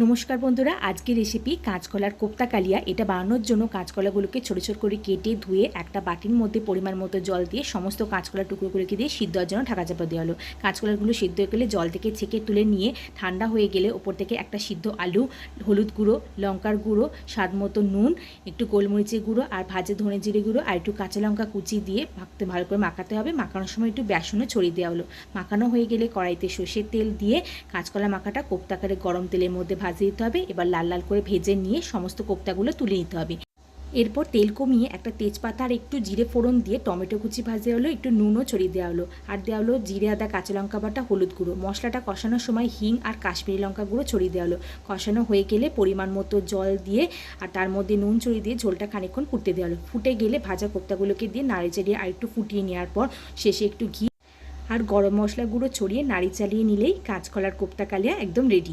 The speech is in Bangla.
নমস্কার বন্ধুরা, আজকের রেসিপি কাঁচকলার কোপ্তা কালিয়া। এটা বানানোর জন্য কাঁচকলাগুলোকে ছোটো ছোটো করে কেটে ধুয়ে একটা বাটির মধ্যে পরিমাণ মতো জল দিয়ে সমস্ত কাঁচকলা টুকরোগুলোকে দিয়ে সিদ্ধ হওয়ার জন্য ঢাকা চাপা দেওয়া হলো। কাঁচকলাগুলো সিদ্ধ হয়ে গেলে জল থেকে ছেঁকে তুলে নিয়ে ঠান্ডা হয়ে গেলে ওপর থেকে একটা সিদ্ধ আলু, হলুদ গুঁড়ো, লঙ্কার গুঁড়ো, স্বাদ মতো নুন, একটু গোলমরিচের গুঁড়ো আর ভাজে ধনে জিরে গুঁড়ো আর একটু কাঁচা লঙ্কা কুচি দিয়ে ভালো করে মাখাতে হবে। মাখানোর সময় একটু বেসনও ছড়িয়ে দেওয়া হলো। মাখানো হয়ে গেলে কড়াইতে সর্ষের তেল দিয়ে কাঁচকলা মাখাটা কোপ্তা আকারে গরম তেলের মধ্যে ভাজিয়ে দিতে হবে। এবার লাল লাল করে ভেজে নিয়ে সমস্ত কোপ্তাগুলো তুলে নিতে হবে। এরপর তেল কমিয়ে একটা তেজপাতা আর একটু জিরে ফোড়ন দিয়ে টমেটো কুচি ভাজা হলো, একটু নুনও ছড়িয়ে দেওয়া হলো আর দেওয়া হলো জিরে, আদা, কাঁচা লঙ্কা বাটা, হলুদ গুঁড়ো। মশলাটা কষানোর সময় হিং আর কাশ্মীরি লঙ্কা গুঁড়ো ছড়িয়ে দেওয়া হলো। কষানো হয়ে গেলে পরিমাণ মতো জল দিয়ে আর তার মধ্যে নুন ছড়িয়ে দিয়ে ঝোলটা খানিকক্ষণ ফুটতে দেওয়া হলো। ফুটে গেলে ভাজা কোপ্তাগুলোকে দিয়ে নাড়ি চাড়িয়ে আর একটু ফুটিয়ে নেওয়ার পর শেষে একটু ঘি আর গরম মশলা গুঁড়ো ছড়িয়ে নাড়ি চালিয়ে নিলেই কাঁচকলার কোপ্তা কালিয়া একদম রেডি।